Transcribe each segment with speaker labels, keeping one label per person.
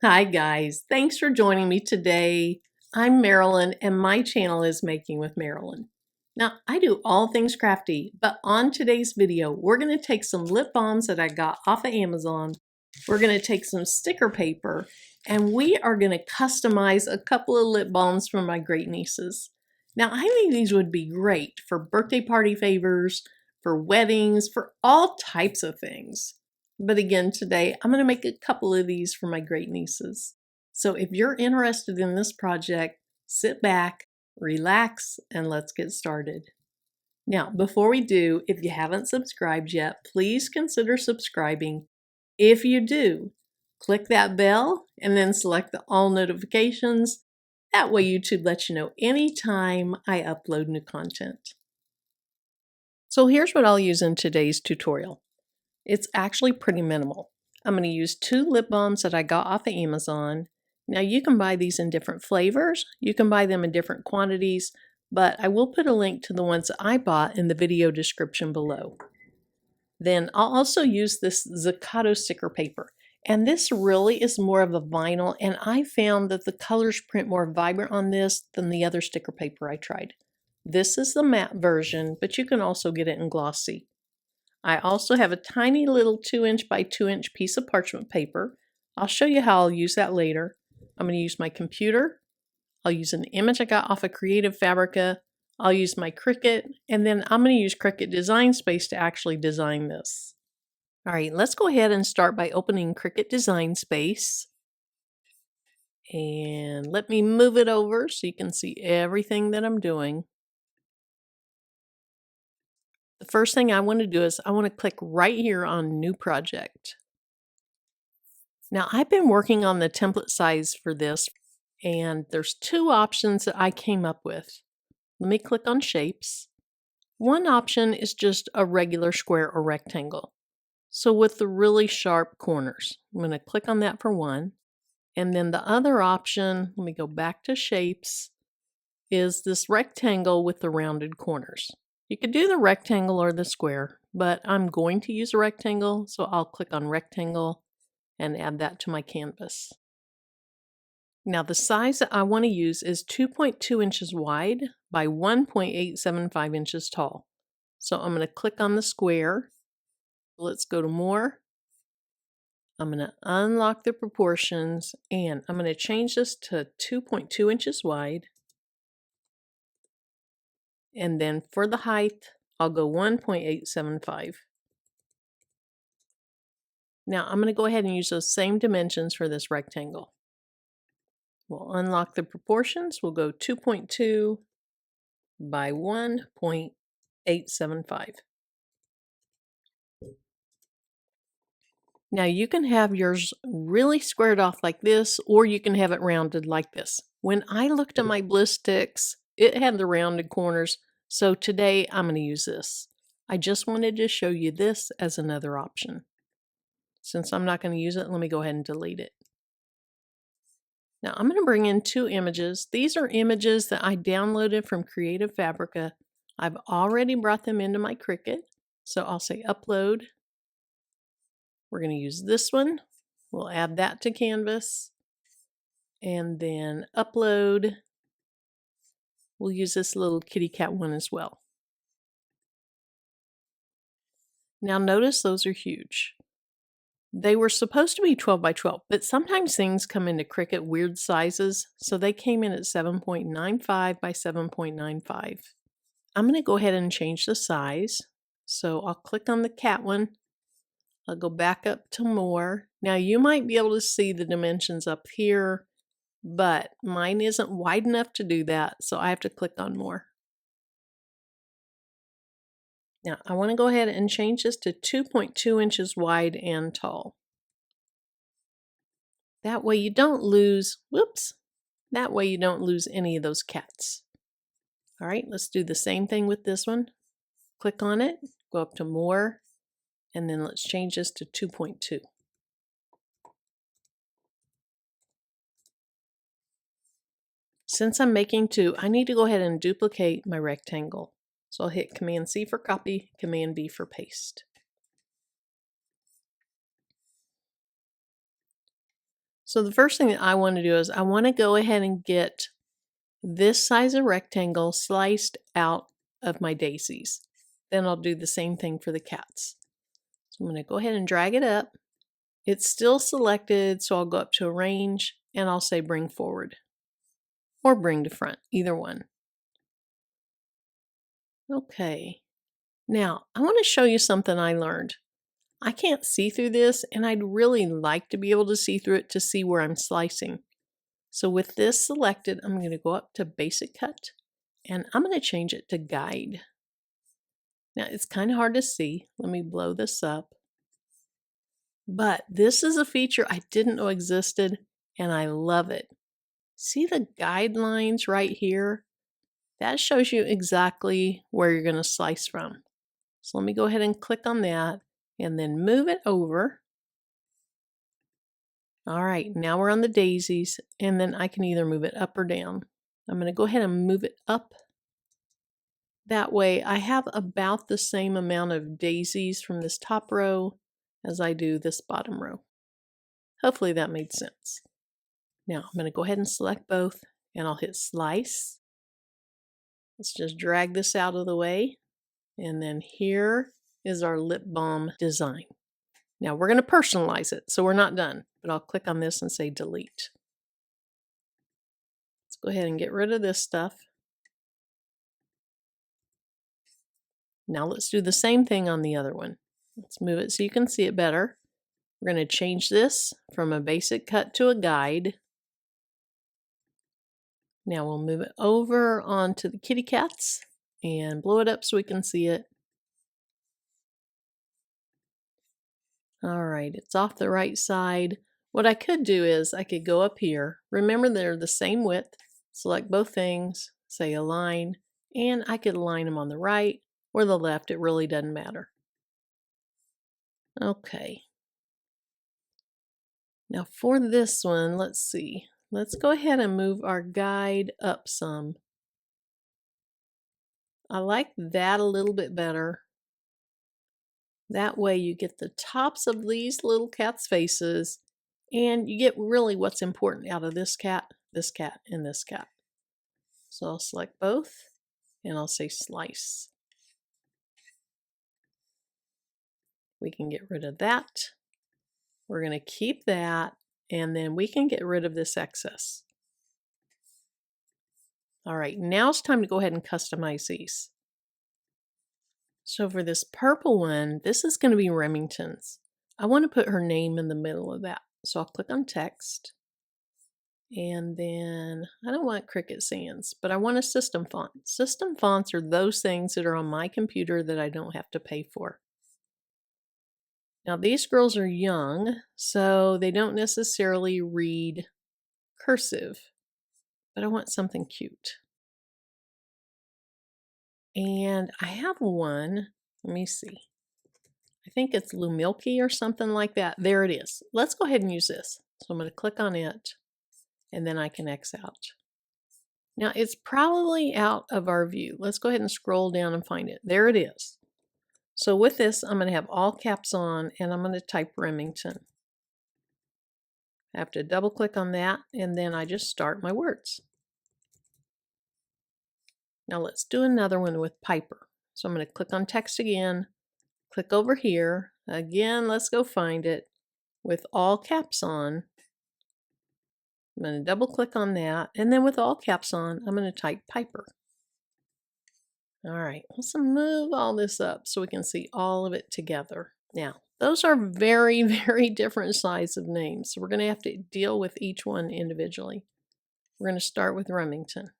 Speaker 1: Hi guys, thanks for joining me today. I'm Marilyn and my channel is Making with Marilyn. Now I do all things crafty, but on today's video we're going to take some lip balms that I got off of Amazon. We're going to take some sticker paper and we are going to customize a couple of lip balms for my great nieces. Now I think these would be great for birthday party favors, for weddings, for all types of things. But again, today I'm going to make a couple of these for my great nieces. So if you're interested in this project, sit back, relax, and let's get started. Now, before we do, if you haven't subscribed yet, please consider subscribing. If you do, click that bell and then select the all notifications. That way YouTube lets you know anytime I upload new content. So here's what I'll use in today's tutorial. It's actually pretty minimal. I'm going to use 2 lip balms that I got off of Amazon. Now you can buy these in different flavors, you can buy them in different quantities, but I will put a link to the ones that I bought in the video description below. Then I'll also use this Zaccato sticker paper. And this really is more of a vinyl, and I found that the colors print more vibrant on this than the other sticker paper I tried. This is the matte version, but you can also get it in glossy. I also have a tiny little 2" by 2" piece of parchment paper. I'll show you how I'll use that later. I'm going to use my computer. I'll use an image I got off of Creative Fabrica. I'll use my Cricut, and then I'm going to use Cricut Design Space to actually design this. All right, let's go ahead and start by opening Cricut Design Space. And let me move it over so you can see everything that I'm doing. The first thing I want to do is I want to click right here on New Project. Now I've been working on the template size for this, and there's 2 options that I came up with. Let me click on Shapes. One option is just a regular square or rectangle. So with the really sharp corners. I'm going to click on that for one. And then the other option, let me go back to Shapes, is this rectangle with the rounded corners. You could do the rectangle or the square, but I'm going to use a rectangle, so I'll click on Rectangle and add that to my canvas. Now the size that I want to use is 2.2 inches wide by 1.875 inches tall. So I'm going to click on the square. Let's go to More. I'm going to unlock the proportions and I'm going to change this to 2.2 inches wide. And then for the height, I'll go 1.875. Now I'm going to go ahead and use those same dimensions for this rectangle. We'll unlock the proportions. We'll go 2.2 by 1.875. Now you can have yours really squared off like this, or you can have it rounded like this. When I looked at my bliss sticks, it had the rounded corners, so today I'm going to use this. I just wanted to show you this as another option. Since I'm not going to use it, let me go ahead and delete it. Now I'm going to bring in 2 images. These are images that I downloaded from Creative Fabrica. I've already brought them into my Cricut, so I'll say Upload. We're going to use this one. We'll add that to Canvas. And then Upload. We'll use this little kitty cat one as well. Now notice those are huge. They were supposed to be 12 by 12, but sometimes things come into Cricut weird sizes, so they came in at 7.95 by 7.95. I'm going to go ahead and change the size. So I'll click on the cat one. I'll go back up to More. Now you might be able to see the dimensions up here, but mine isn't wide enough to do that, so I have to click on More. Now I want to go ahead and change this to 2.2 inches wide and tall. That way you don't lose, that way you don't lose any of those cats. All right, let's do the same thing with this one. Click on it, go up to More, and then let's change this to 2.2. Since I'm making 2, I need to go ahead and duplicate my rectangle. So I'll hit Command C for copy, Command V for paste. So the first thing that I want to do is I want to go ahead and get this size of rectangle sliced out of my daisies. Then I'll do the same thing for the cats. So I'm going to go ahead and drag it up. It's still selected, so I'll go up to arrange and I'll say bring forward or bring to front, either one. Okay, now I want to show you something I learned. I can't see through this, and I'd really like to be able to see through it to see where I'm slicing. So with this selected, I'm going to go up to Basic Cut, and I'm going to change it to Guide. Now it's kind of hard to see. Let me blow this up. But this is a feature I didn't know existed, and I love it. See the guidelines right here? That shows you exactly where you're going to slice from. So let me go ahead and click on that and then move it over. All right, now we're on the daisies, and then I can either move it up or down. I'm going to go ahead and move it up. That way I have about the same amount of daisies from this top row as I do this bottom row. Hopefully that made sense. Now I'm going to go ahead and select both, and I'll hit slice. Let's just drag this out of the way, and then here is our lip balm design. Now we're going to personalize it, so we're not done, but I'll click on this and say delete. Let's go ahead and get rid of this stuff. Now let's do the same thing on the other one. Let's move it so you can see it better. We're going to change this from a basic cut to a guide. Now we'll move it over onto the kitty cats and blow it up so we can see it. All right, it's off the right side. What I could do is I could go up here. Remember they're the same width. Select both things, say align, and I could align them on the right or the left. It really doesn't matter. Okay. Now for this one, let's see. Let's go ahead and move our guide up some. I like that a little bit better. That way you get the tops of these little cats' faces, and you get really what's important out of this cat, and this cat. So I'll select both, and I'll say slice. We can get rid of that. We're going to keep that, and then we can get rid of this excess. All right, now it's time to go ahead and customize these. So for this purple one, this is going to be Remington's. I want to put her name in the middle of that. So I'll click on text. And then I don't want Cricut Sans, but I want a system font. System fonts are those things that are on my computer that I don't have to pay for. Now these girls are young, so they don't necessarily read cursive, but I want something cute. And I have one, let me see. I think it's Lumilky or something like that. There it is. Let's go ahead and use this. So I'm going to click on it, and then I can X out. Now it's probably out of our view. Let's go ahead and scroll down and find it. There it is. So with this, I'm going to have all caps on, and I'm going to type Remington. I have to double click on that, and then I just start my words. Now let's do another one with Piper. So I'm going to click on text again, click over here. Again, let's go find it with all caps on. I'm going to double click on that, and then with all caps on, I'm going to type Piper. All right, let's move all this up so we can see all of it together. Now, those are very, very different sizes of names, so we're going to have to deal with each one individually. We're going to start with Remington.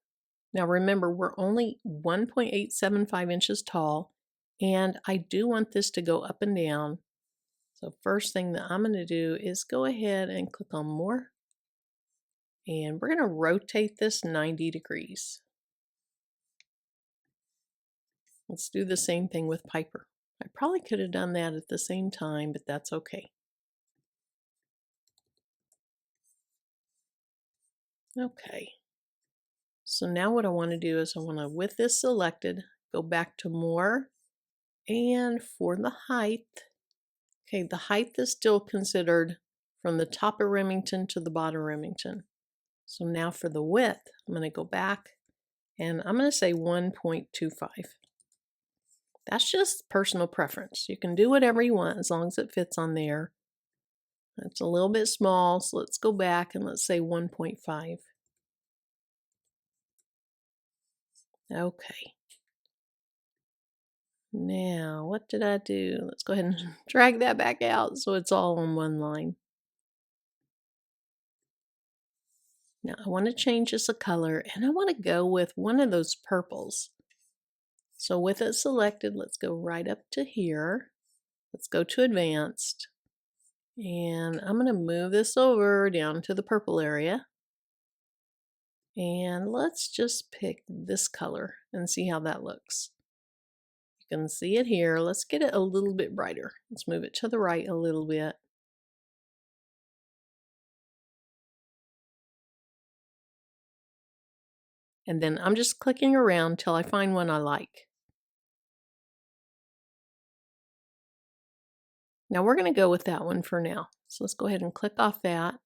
Speaker 1: Now remember, we're only 1.875 inches tall, and I do want this to go up and down. So first thing that I'm going to do is go ahead and click on More, and we're going to rotate this 90 degrees. Let's do the same thing with Piper. I probably could have done that at the same time, but that's okay. Okay. So now what I want to do is I want to, with this selected, go back to More, and for the height, okay, the height is still considered from the top of Remington to the bottom of Remington. So now for the width, I'm going to go back and I'm going to say 1.25. That's just personal preference. You can do whatever you want as long as it fits on there. It's a little bit small, so let's go back and let's say 1.5. Okay. Now, what did I do? Let's go ahead and drag that back out so it's all on one line. Now, I want to change this a color, and I want to go with one of those purples. So with it selected, let's go right up to here. Let's go to Advanced. And I'm going to move this over down to the purple area. And let's just pick this color and see how that looks. You can see it here. Let's get it a little bit brighter. Let's move it to the right a little bit. And then I'm just clicking around till I find one I like. Now we're going to go with that one for now. So let's go ahead and click off that.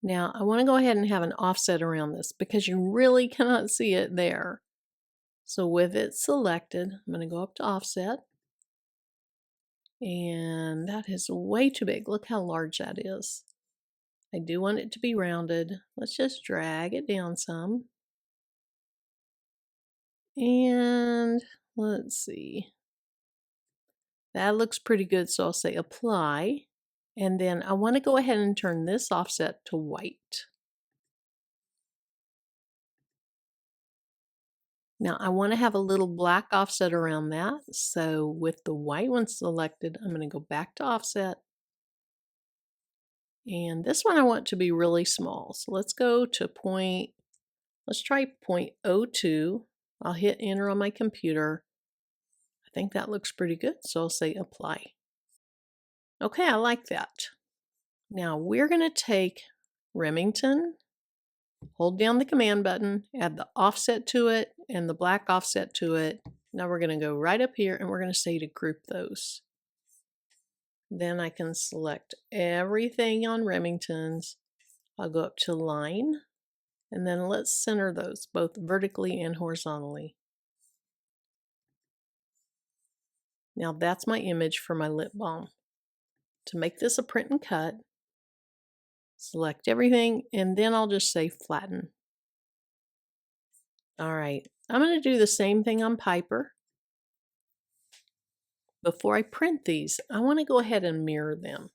Speaker 1: Now I want to go ahead and have an offset around this because you really cannot see it there. So with it selected, I'm going to go up to offset. And that is way too big. Look how large that is. I do want it to be rounded. Let's just drag it down some. And let's see. That looks pretty good, so I'll say apply. And then I want to go ahead and turn this offset to white. Now I want to have a little black offset around that. So with the white one selected, I'm going to go back to offset. And this one I want to be really small. So let's go to let's try 0.02. I'll hit enter on my computer. I think that looks pretty good, so I'll say apply. Okay, I like that. Now we're going to take Remington, hold down the command button, add the offset to it and the black offset to it. Now we're going to go right up here and we're going to say to group those. Then I can select everything on Remington's. I'll go up to line and then let's center those both vertically and horizontally. Now that's my image for my lip balm. To make this a print and cut, select everything and then I'll just say flatten. All right, I'm going to do the same thing on Piper. Before I print these, I want to go ahead and mirror them.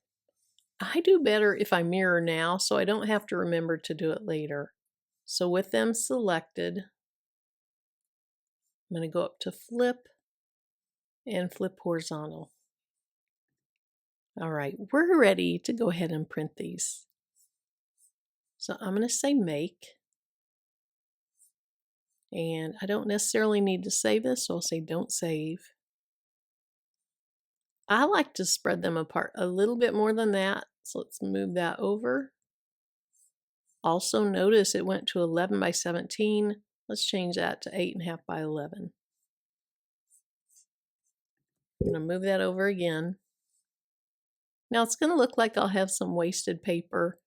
Speaker 1: I do better if I mirror now so I don't have to remember to do it later. So with them selected, I'm going to go up to flip and flip horizontal. All right, we're ready to go ahead and print these. So I'm going to say make. And I don't necessarily need to save this, so I'll say don't save. I like to spread them apart a little bit more than that, so let's move that over. Also notice it went to 11 by 17. Let's change that to 8.5 by 11. I'm going to move that over again. Now it's going to look like I'll have some wasted paper,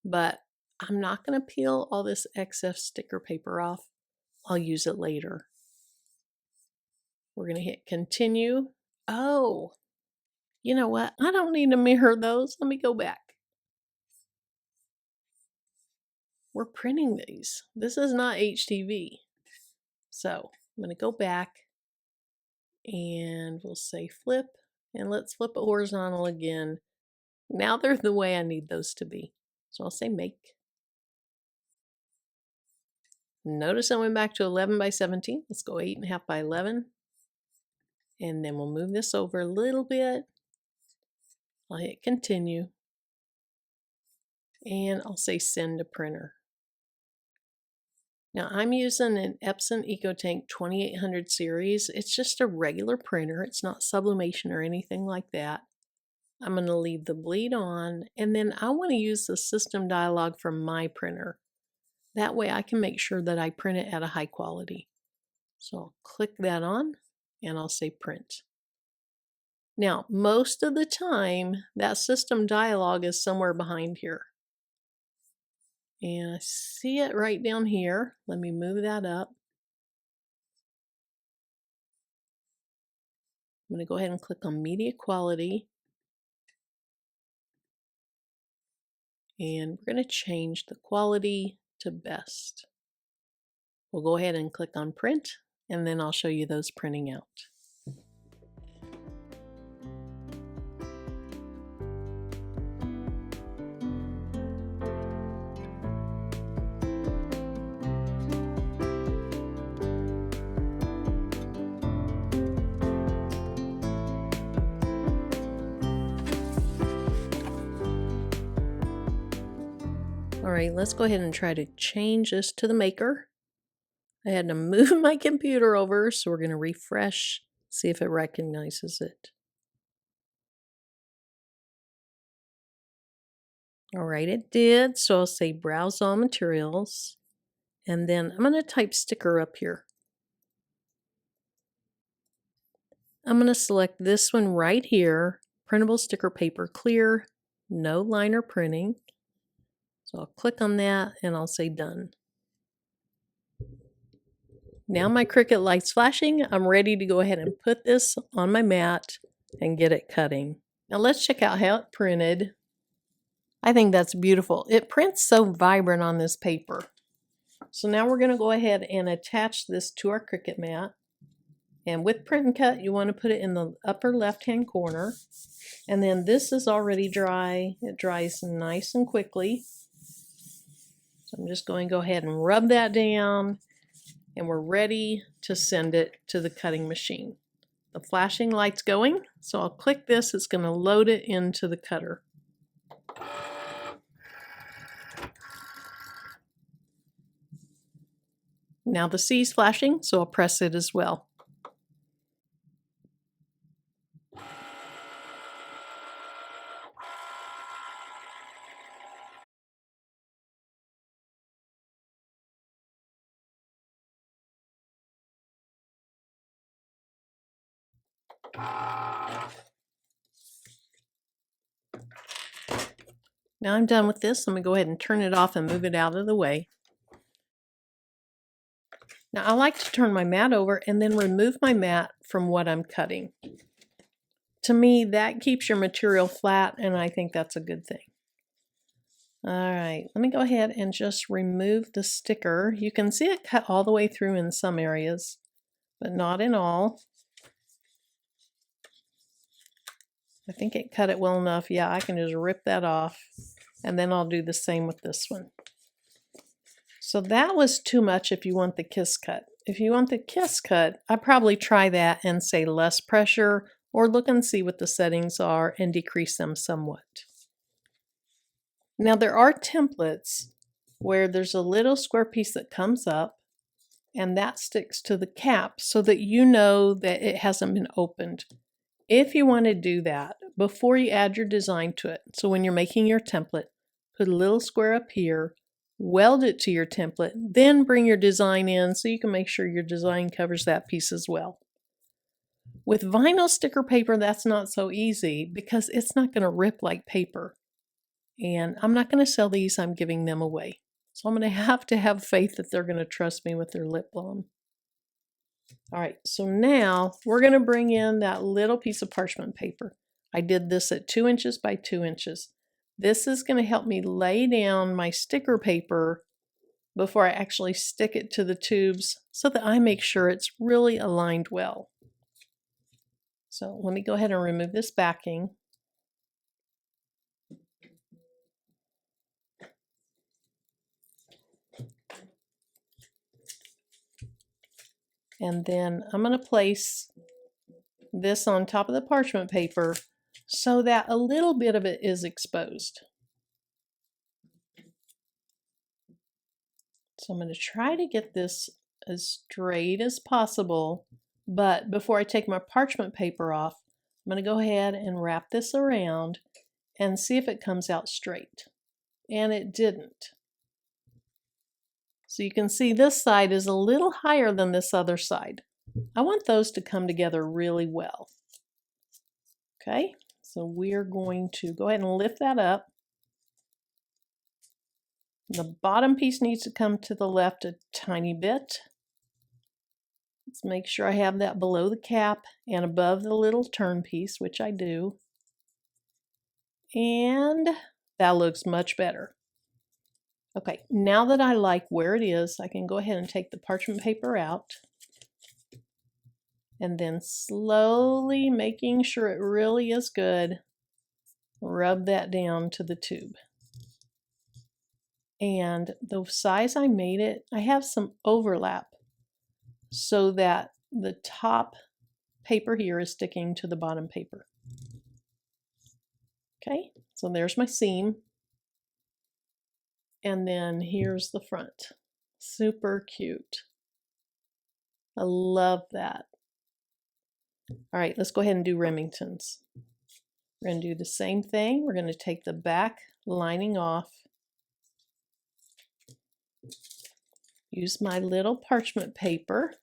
Speaker 1: but I'm not going to peel all this excess sticker paper off. I'll use it later. We're going to hit continue. Oh, you know what? I don't need to mirror those. Let me go back. We're printing these. This is not HTV. So I'm going to go back and we'll say flip and let's flip it horizontal again. Now they're the way I need those to be. So I'll say make. Notice I went back to 11 by 17. Let's go 8.5 by 11. And then we'll move this over a little bit. I'll hit continue. And I'll say send to printer. Now I'm using an Epson EcoTank 2800 series. It's just a regular printer. It's not sublimation or anything like that. I'm going to leave the bleed on, and then I want to use the system dialog from my printer. That way I can make sure that I print it at a high quality. So I'll click that on and I'll say print. Now, most of the time, that system dialog is somewhere behind here. And I see it right down here. Let me move that up. I'm going to go ahead and click on Media Quality. And we're going to change the quality to Best. We'll go ahead and click on Print, and then I'll show you those printing out. All right, let's go ahead and try to change this to the maker. I had to move my computer over, so we're going to refresh, see if it recognizes it. All right, it did. So I'll say Browse All Materials, and then I'm going to type sticker up here. I'm going to select this one right here, Printable Sticker Paper Clear, no liner printing. So I'll click on that and I'll say Done. Now my Cricut light's flashing. I'm ready to go ahead and put this on my mat and get it cutting. Now let's check out how it printed. I think that's beautiful. It prints so vibrant on this paper. So now we're going to go ahead and attach this to our Cricut mat. And with Print and Cut, you want to put it in the upper left-hand corner. And then this is already dry. It dries nice and quickly. So I'm just going to go ahead and rub that down, and we're ready to send it to the cutting machine. The flashing light's going, so I'll click this. It's going to load it into the cutter. Now the C's flashing, so I'll press it as well. Now I'm done with this. Let me go ahead and turn it off and move it out of the way. Now I like to turn my mat over and then remove my mat from what I'm cutting. To me, that keeps your material flat, and I think that's a good thing. All right, let me go ahead and just remove the sticker. You can see it cut all the way through in some areas, but not in all. I think it cut it well enough. Yeah, I can just rip that off, and then I'll do the same with this one. So that was too much if you want the kiss cut. If you want the kiss cut, I'd probably try that and say less pressure, or look and see what the settings are and decrease them somewhat. Now there are templates where there's a little square piece that comes up, and that sticks to the cap so that you know that it hasn't been opened. If you want to do that before you add your design to it, so when you're making your template, put a little square up here, weld it to your template, then bring your design in so you can make sure your design covers that piece as well. With vinyl sticker paper, that's not so easy because it's not going to rip like paper. And I'm not going to sell these, I'm giving them away. So I'm going to have faith that they're going to trust me with their lip balm. All right, so now we're going to bring in that little piece of parchment paper. I did this at 2 inches by 2 inches. This is going to help me lay down my sticker paper before I actually stick it to the tubes so that I make sure it's really aligned well. So let me go ahead and remove this backing. And then I'm going to place this on top of the parchment paper so that a little bit of it is exposed. So I'm going to try to get this as straight as possible, but before I take my parchment paper off, I'm going to go ahead and wrap this around and see if it comes out straight. And it didn't. So you can see this side is a little higher than this other side. I want those to come together really well. Okay, so we're going to go ahead and lift that up. The bottom piece needs to come to the left a tiny bit. Let's make sure I have that below the cap and above the little turn piece, which I do. And that looks much better. Okay, now that I like where it is, I can go ahead and take the parchment paper out. And then slowly, making sure it really is good, rub that down to the tube. And the size I made it, I have some overlap so that the top paper here is sticking to the bottom paper. Okay, so there's my seam. And then here's the front. Super cute. I love that. All right, let's go ahead and do Remingtons. We're going to do the same thing. We're going to take the back lining off. Use my little parchment paper.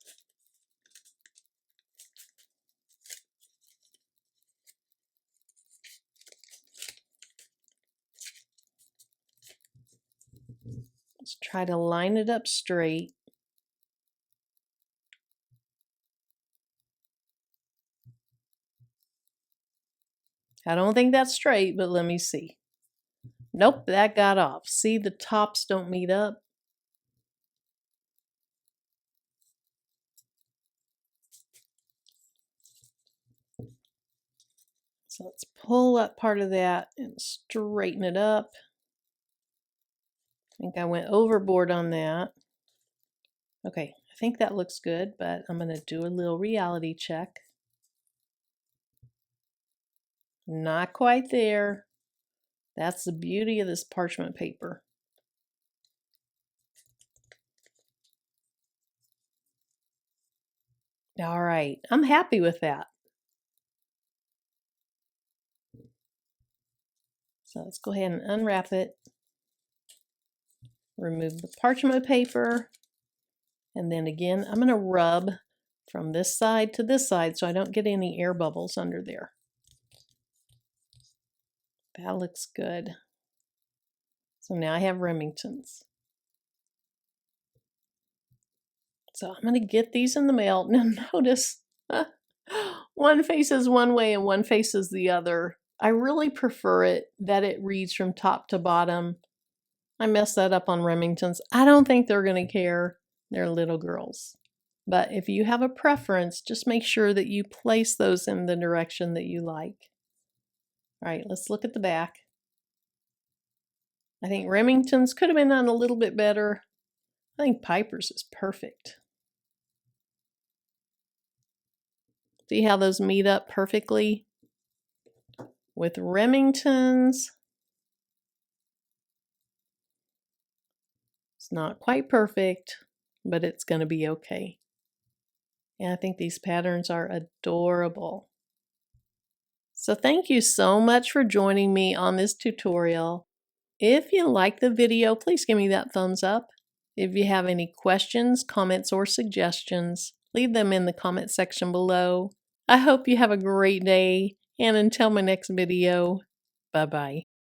Speaker 1: Let's try to line it up straight. I don't think that's straight, but let me see. Nope, that got off. See, the tops don't meet up. So let's pull up part of that and straighten it up. I think I went overboard on that. Okay, I think that looks good, but I'm going to do a little reality check. Not quite there. That's the beauty of this parchment paper. All right, I'm happy with that. So let's go ahead and unwrap it. Remove the parchment paper. And then again, I'm going to rub from this side to this side so I don't get any air bubbles under there. That looks good. So now I have Remingtons. So I'm going to get these in the mail. Now notice, one faces one way and one faces the other. I really prefer it that it reads from top to bottom. I messed that up on Remingtons. I don't think they're going to care. They're little girls. But if you have a preference, just make sure that you place those in the direction that you like. All right, let's look at the back. I think Remington's could have been done a little bit better. I think Piper's is perfect. See how those meet up perfectly? With Remington's, it's not quite perfect, but it's going to be okay. And I think these patterns are adorable. So thank you so much for joining me on this tutorial. If you like the video, please give me that thumbs up. If you have any questions, comments, or suggestions, leave them in the comment section below. I hope you have a great day, and until my next video, bye-bye.